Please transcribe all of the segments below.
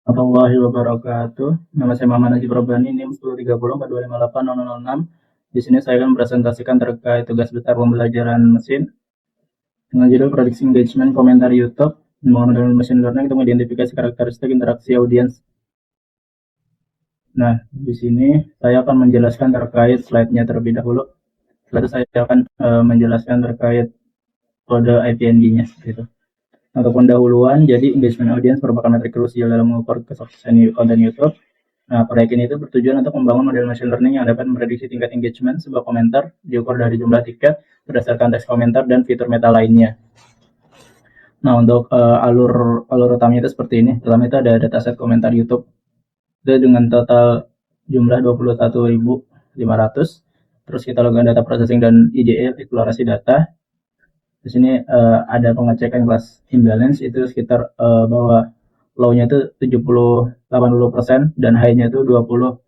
Warahmatullahi wabarakatuh. Nama saya Muhammad Najib Rabbani, NIM 103042580006. Di sini saya akan presentasikan terkait tugas besar pembelajaran mesin dengan judul prediksi engagement komentar YouTube menggunakan machine learning untuk mengidentifikasi karakteristik interaksi audiens. Nah, di sini saya akan menjelaskan terkait slide-nya terlebih dahulu. Lalu saya akan menjelaskan terkait kode IPND-nya gitu. Untuk pendahuluan, jadi engagement audience merupakan metrik krusial dalam mengukur kesuksesan konten YouTube. Nah, proyek ini itu bertujuan untuk membangun model machine learning yang dapat memprediksi tingkat engagement sebuah komentar diukur dari jumlah tiket berdasarkan teks komentar dan fitur meta lainnya. Nah, untuk alur utamanya itu seperti ini. Pertama itu ada dataset komentar YouTube itu dengan total jumlah 21.500. Terus kita lakukan data processing dan IDE, eksplorasi data. Di sini ada pengecekan kelas imbalance itu sekitar bahwa low-nya itu 70-80% dan high-nya itu 20%.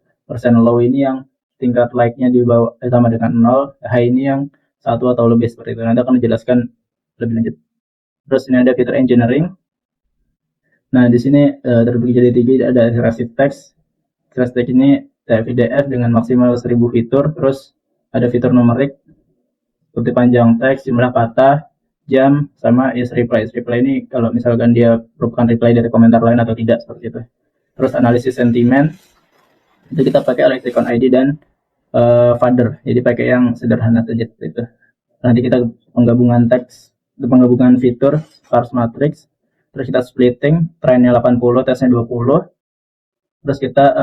Low ini yang tingkat like-nya di bawah sama dengan 0, high ini yang 1 atau lebih seperti itu. Nanti akan dijelaskan lebih lanjut. Terus ini ada fitur engineering. Nah, di sini terbagi jadi 3, ada expressive text. Expressive text ini PDF dengan maksimal 1000 fitur, terus ada fitur numerik seperti panjang teks, jumlah kata, jam, sama is reply. Reply ini kalau misalkan dia merupakan reply dari komentar lain atau tidak, seperti itu. Terus analisis sentimen, itu kita pakai lexicon ID dan father, jadi pakai yang sederhana saja seperti itu. Nanti kita penggabungan teks, penggabungan fitur, sparse matrix, terus kita splitting, trennya 80, tesnya 20, terus kita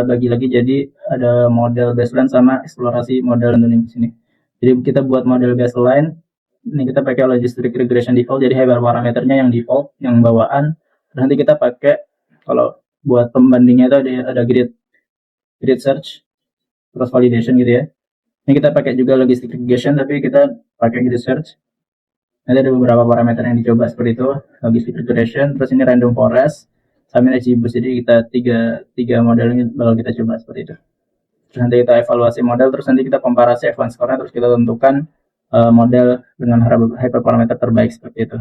bagi lagi jadi ada model baseline sama eksplorasi model tuning di sini. Jadi kita buat model baseline, ini kita pakai logistic regression default, jadi hyperparameternya yang default, yang bawaan. Nanti kita pakai, kalau buat pembandingnya itu ada grid search, terus validation gitu ya. Ini kita pakai juga logistic regression, tapi kita pakai grid search. Nanti ada beberapa parameter yang dicoba seperti itu, logistic regression, terus ini random forest, sama XGBoost. Jadi kita tiga model ini bakal kita coba seperti itu. Terus nanti kita evaluasi model, terus nanti kita komparasi F1 score-nya, terus kita tentukan model dengan hyperparameter terbaik seperti itu.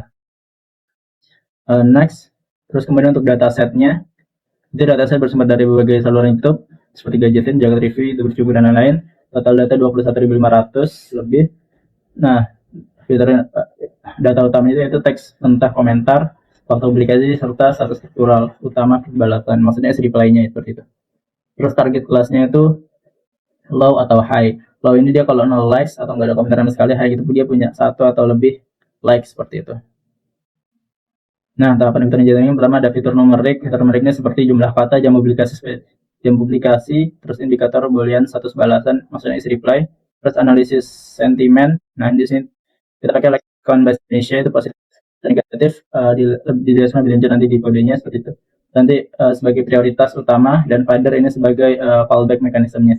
Next, terus kemudian untuk datasetnya, itu dataset bersumber dari berbagai saluran YouTube seperti Gadgetin, Jagat Review, YouTube Cukup, dan lain-lain. Total data 21.500 lebih. Nah, fiturnya data utamanya itu teks, entah komentar, waktu publikasi, serta status struktural utama perbalasan, maksudnya reply-nya seperti itu. Terus target kelasnya itu low atau high. Low ini dia kalau 0 likes atau nggak ada komentar sama sekali, high itu dia punya 1 atau lebih like seperti itu. Nah, tahapan fitur engineering pertama ada fitur numerik. Fitur numeriknya seperti jumlah kata, jam publikasi, terus indikator boolean status balasan, maksudnya is reply, terus analisis sentimen. Nah, di sini kita pakai lexicon bahasa Indonesia itu positif dan negatif, dijelaskan lebih lanjut nanti di kodenya seperti itu. Nanti sebagai prioritas utama, dan father ini sebagai fallback mekanismenya.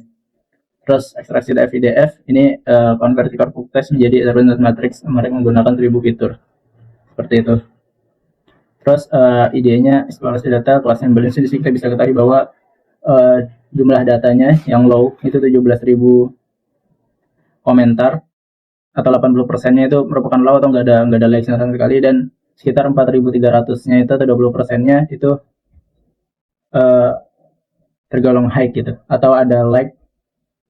Terus ekstraksi FIDF ini konversi corpus text menjadi abundant matrix, mereka menggunakan 1000 fitur seperti itu. Terus idenya eksplorasi data kelas imbalance, di sini kita bisa ketahui bahwa jumlah datanya yang low itu 17.000 komentar atau 80%-nya itu merupakan low atau nggak ada like sama sekali, dan sekitar 4.300-nya itu atau 20%-nya itu tergolong high gitu, atau ada like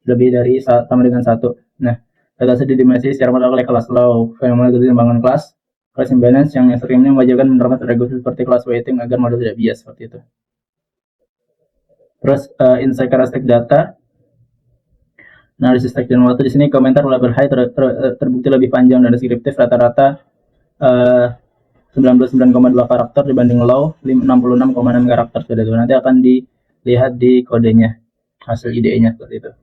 lebih dari sama dengan 1. Nah, data sedimensi secara modal oleh kelas low, fenomena keseimbangan kelas imbalance yang seringnya mewajibkan menerapkan strategi seperti kelas weighting agar model tidak bias seperti itu. Terus insight karakteristik data, analisis teks dan waktu. Di sini komentar label high terbukti lebih panjang dan deskriptif, rata-rata 99,2 karakter dibanding low 66,6 karakter seperti itu. Nanti akan dilihat di kodenya, hasil IDE-nya seperti itu.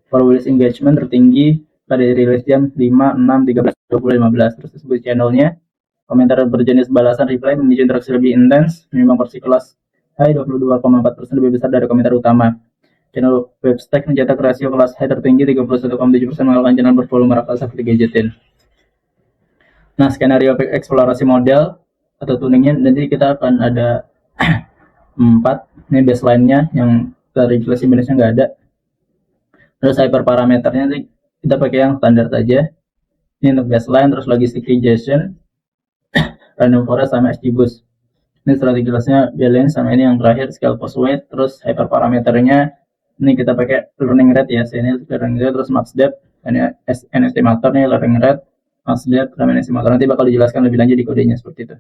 Probability engagement tertinggi pada rilis jam 5, 6, 13, 20, 15. Terus disebut channelnya, komentar berjenis balasan reply memicu interaksi lebih intens, menimbang porsi kelas high 22,4% lebih besar dari komentar utama. Channel webstack mencetak rasio kelas high tertinggi 31,7% mengalahkan channel bervolume raksasa seperti Gadgetin. Nah, skenario eksplorasi model atau tuningnya nanti kita akan ada 4. Ini baseline-nya yang dari kelas imbalance-nya nggak ada. Terus hyperparameternya kita pakai yang standar saja. Ini untuk baseline, terus logistic regression, random forest, sama XGBoost. Ini strategi jelasnya balance, sama ini yang terakhir scale post weight. Terus hyperparameternya ini kita pakai learning rate ya, sini learning rate, terus max depth, ini n estimator nih, learning rate, max depth, sama n estimator. Nanti bakal dijelaskan lebih lanjut di kodenya seperti itu.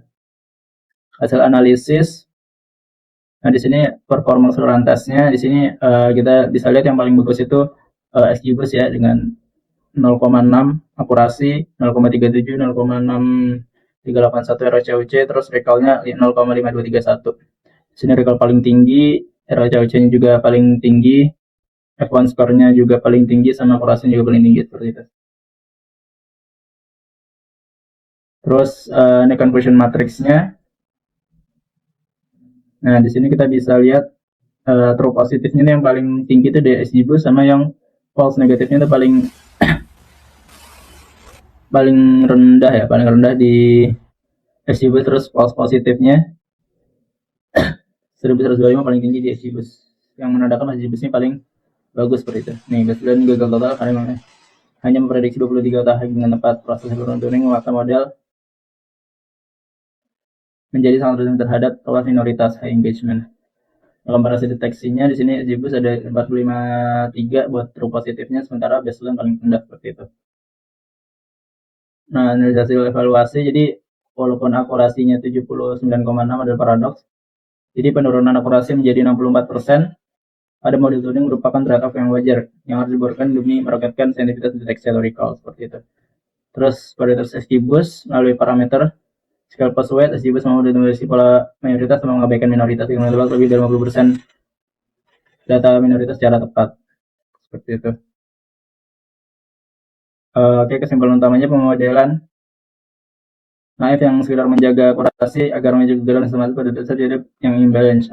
Hasil analisis. Nah, di sini performance run testnya, di sini kita bisa lihat yang paling bagus itu XGBoost ya, dengan 0,6 akurasi, 0,37, 0,6381 ROCUC, terus recall-nya 0,5231. Di sini recall paling tinggi, ROCUC-nya juga paling tinggi, F1 score-nya juga paling tinggi, sama akurasinya juga paling tinggi seperti itu. Terus ini conversion matrix-nya. Nah, di sini kita bisa lihat true positifnya yang paling tinggi itu di XGBoost, sama yang false negatifnya itu paling rendah ya, paling rendah di XGBoost. Terus false positifnya 1125 paling tinggi di XGBoost, yang menandakan XGBoost ini paling bagus seperti itu. Nih, baseline gagal total karena hanya memprediksi 23 tahap dengan tepat. Proses tuning memaksa model menjadi sangat rentan terhadap kelas minoritas high engagement. Dalam komparasi deteksinya, di sini XGBoost ada 453 buat true positifnya, sementara baseline paling rendah seperti itu. Nah, analisasi evaluasi, jadi walaupun akurasinya 79,6 adalah paradoks, jadi penurunan akurasi menjadi 64%. Pada model tuning merupakan trade-off yang wajar yang harus dibuatkan demi meroketkan sensitivitas deteksi atau recall seperti itu. Terus kualitas XGBoost melalui parameter scale post weight, XGBoost mau mendeteksi pola mayoritas sama mengabaikan minoritas dengan lebih dari 50% data minoritas secara tepat seperti itu. Oke, kesimpulan utamanya pemodelan naif yang sekedar menjaga akurasi agar menjaga kegagalan sistematis pada dasar jadi yang imbalance.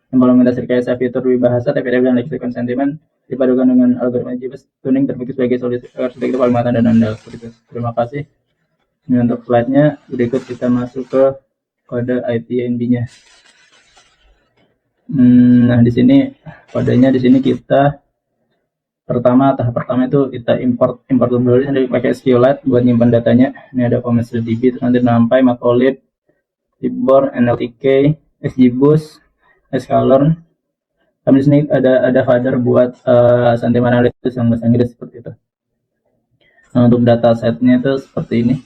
Implementasi rekayasa fitur bahasa TPDF dan lexicon sentimen dipadukan dengan algoritma XGBoost tuning terbukti sebagai solusi arsitektur paling matang dan andal. Terima kasih. Ini untuk slide-nya. Berikut kita masuk ke kode IPNB-nya. Nah, di sini kodenya, di sini kita tahap pertama itu kita import dulu, nanti pakai SQLite buat nyimpan datanya. Ini ada commerce.db, terus nanti NumPy, Matplotlib, Libor, NLTK, XGBoost, sklearn. Kami di sini ada header buat sentiment analysis yang bahasa Inggris seperti itu. Nah, untuk data setnya itu seperti ini.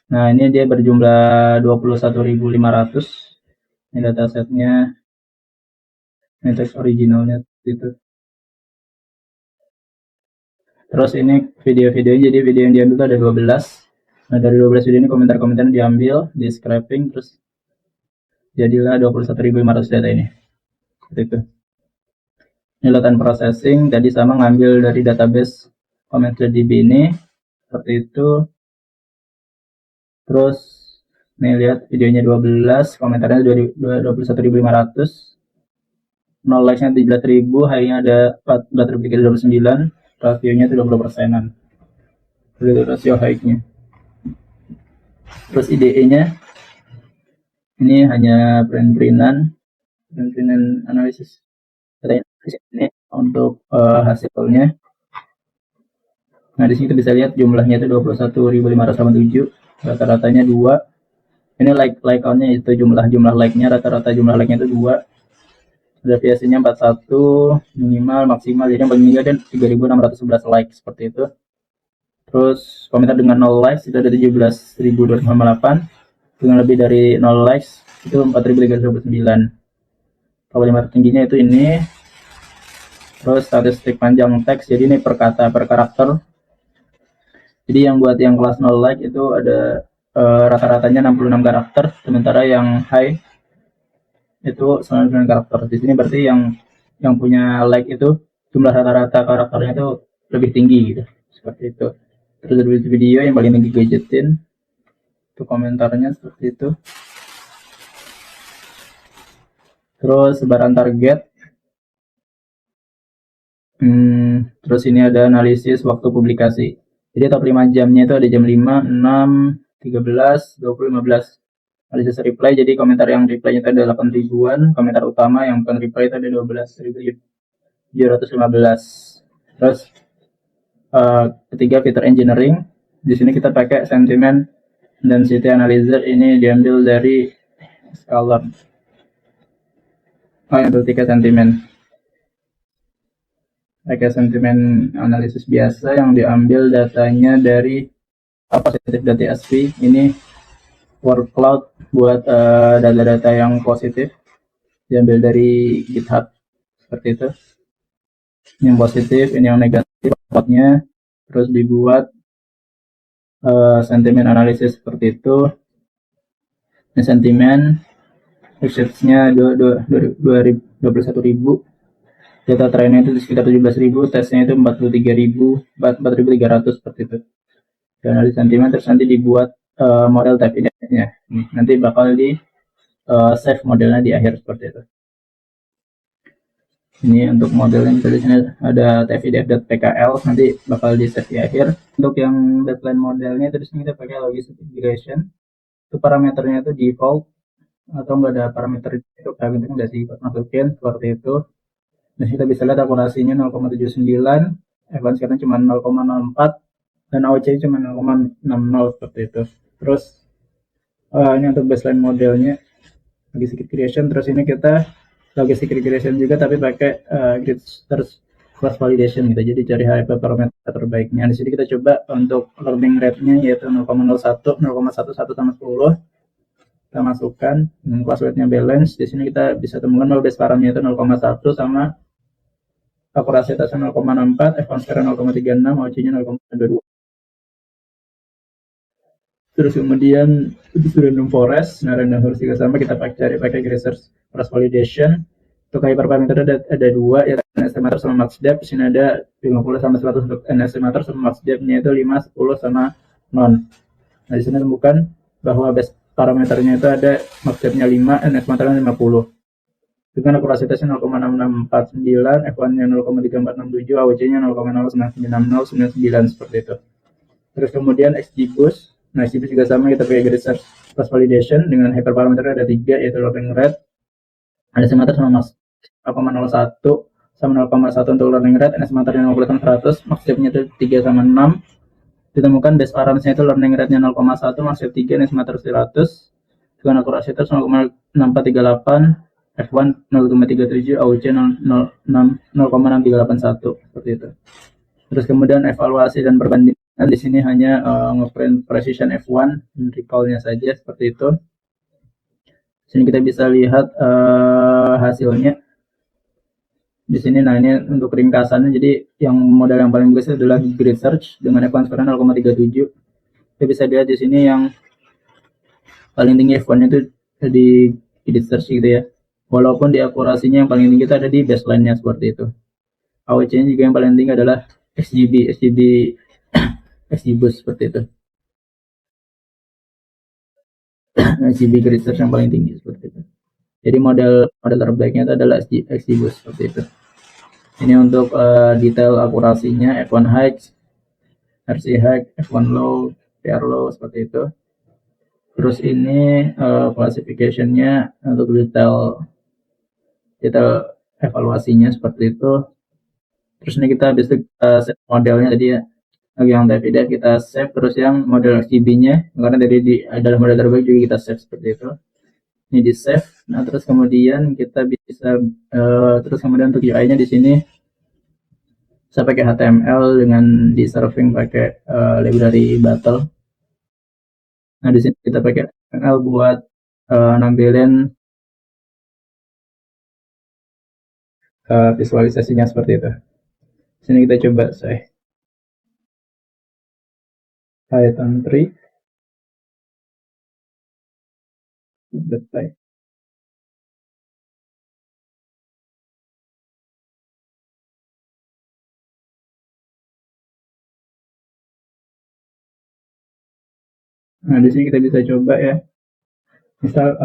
Nah, ini dia berjumlah 21.500. Ini data setnya. Ini teks originalnya itu. Terus ini video-videonya, jadi video yang diambil itu ada 12. Nah, dari 12 video ini komentar-komentar diambil, di scraping, terus jadilah 21.500 data ini. Seperti itu. Ini latihan processing, tadi sama ngambil dari database commerce.db ini, seperti itu. Terus nih lihat videonya 12, komentarnya 21.500. 0 likes-nya 17.000, high-nya ada 14.329, rasionya itu 20%-an. Itu rasio high-nya. Terus IDE-nya ini hanya print-printan analisis. Ini untuk hasilnya. Nah, di sini kita bisa lihat jumlahnya itu 21.587, rata-ratanya 2. Ini like count-nya itu jumlah like-nya, rata-rata jumlah like-nya itu 2. Deviasinya 41 minimal maksimal, jadi yang paling tinggi ada 3.611 like seperti itu. Terus komentar dengan 0 likes itu ada 17.258, dengan lebih dari 0 likes itu 4.329. Kalimat tingginya itu ini. Terus statistik panjang teks, jadi ini per kata per karakter. Jadi yang buat yang kelas 0 like itu ada rata-ratanya 66 karakter, sementara yang high itu 99 karakter. Di sini berarti yang punya like itu jumlah rata-rata karakternya itu lebih tinggi gitu. Seperti itu. Terus ada video yang paling tinggi gadgetin. Itu komentarnya seperti itu. Terus sebaran target. Terus ini ada analisis waktu publikasi. Jadi top 5 jamnya itu ada jam 5, 6, 13, 20, 15. Analisis reply, jadi komentar yang reply-nya itu ada 8 ribuan, komentar utama yang bukan reply itu ada 12.715. Terus ketiga fitur engineering, di sini kita pakai sentiment Density analyzer ini diambil dari scalar. Yang ketiga sentimen. Pakai sentimen analisis biasa yang diambil datanya dari positif data ASP. Ini word cloud buat data-data yang positif diambil dari GitHub seperti itu. Ini yang positif, ini yang negatif outputnya, terus dibuat sentimen analisis seperti itu. Ini sentimen research-nya 21.000, data trainnya itu sekitar 17.000, tesnya itu 4.300 seperti itu. Dan dari sentimen terus nanti dibuat model type index-nya. Nanti bakal di save modelnya di akhir seperti itu. Ini untuk modelnya di sini ada tvdf.pkl, nanti bakal di save di akhir. Untuk yang deadline modelnya terus kita pakai logistic integration. Itu parameternya itu default atau enggak ada parameter itu, parameternya udah dimasukin seperti itu. Dan kita bisa lihat akurasinya 0,79, advance sekarang cuma 0,04, dan AOC cuma 0,60 seperti itu. Terus ini untuk baseline modelnya logistic regression. Terus ini kita logistic regression juga tapi pakai grid search cross validation gitu. Jadi cari hyperparameter terbaiknya. Di sini kita coba untuk learning rate-nya yaitu 0,01, 0,11 sama 10. Kita masukkan dengan class weight-nya balance. Di sini kita bisa temukan bahwa base paramnya itu 0,1 sama akurasi atasnya 0,64, advance sekarang 0,36, AOC-nya 0,22. Terus kemudian itu random forest. Nah, random forest juga sama, kita cari pakai research cross validation. Untuk hyperparameter ada dua, ya estimator sama max depth. Di sini ada 50 sama 100 untuk estimator, sama max depth-nya itu 5, 10 sama non. Nah, di sini temukan bahwa base parameternya itu ada max depth-nya 5 dan estimatornya 50. Dengan akurasi tesnya 0,6649, F1-nya 0,3467, AOC-nya 0,099099 seperti itu. Terus kemudian XGBoost. Nah, XGBoost juga sama, kita pakai research cross validation dengan hyperparameter ada 3, yaitu learning rate, ada estimator sama max 0,01 sama 0,1 untuk learning rate, estimatornya 50 sama 100, max depth-nya itu 3 sama 6. Ditemukan base parameternya itu learning rate-nya 0,1, max depth 3, estimator 100, dengan akurasi tes 0,6438, F1 0,37, AOC 0,6381 seperti itu. Terus kemudian evaluasi dan perbandingan, di sini hanya ngeprint precision F1 recall-nya saja seperti itu. Di sini kita bisa lihat hasilnya. Di sini, nah ini untuk ringkasannya. Jadi yang model yang paling bagus adalah grid search dengan F1 sekarang 0,37. Kita bisa lihat di sini yang paling tinggi F1 itu di grid search gitu ya. Walaupun di akurasinya yang paling tinggi itu ada di baseline-nya seperti itu. AOC-nya juga yang paling tinggi adalah XGBoost seperti itu. XGB grid search yang paling tinggi seperti itu. Jadi model terbaiknya itu adalah XGBoost seperti itu. Ini untuk detail akurasinya F1 high, RC high, F1 low, PR low seperti itu. Terus ini classification-nya untuk detail evaluasinya seperti itu. Terus ini kita bisa set modelnya tadi ya, yang TVDF kita save, terus yang model XGB-nya karena dari adalah model terbaik juga kita save seperti itu. Ini di save. Nah, terus kemudian kita bisa terus kemudian untuk UI-nya di sini saya pakai HTML dengan di serving pakai library Battle. Nah, di sini kita pakai HTML buat nampilin visualisasinya seperti itu. Sini kita coba saya Python 3 detail. Nah, di sini kita bisa coba ya. Misal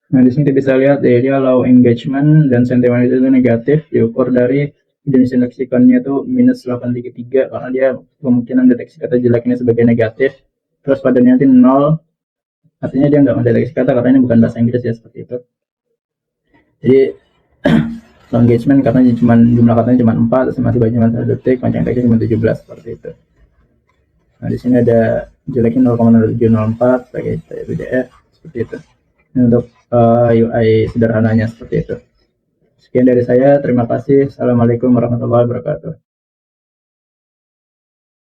nah, di sini kita bisa lihat ya, dia low engagement dan sentiment itu negatif, diukur dari jenis leksikonnya itu minus 833 karena dia kemungkinan deteksi kata jeleknya sebagai negatif. Terus pada nanti 0, artinya dia nggak mendeteksi kata karena ini bukan bahasa Inggris ya, seperti itu. Jadi slow engagement karena jumlah katanya cuma 4, estimasi baca cuma 1 detik, panjang teksnya cuma 17 seperti itu. Nah di sini ada jeleknya 0,0704 pakai PDF seperti itu. Ini untuk UI sederhananya seperti itu. Sekian dari saya, terima kasih. Assalamualaikum warahmatullahi wabarakatuh.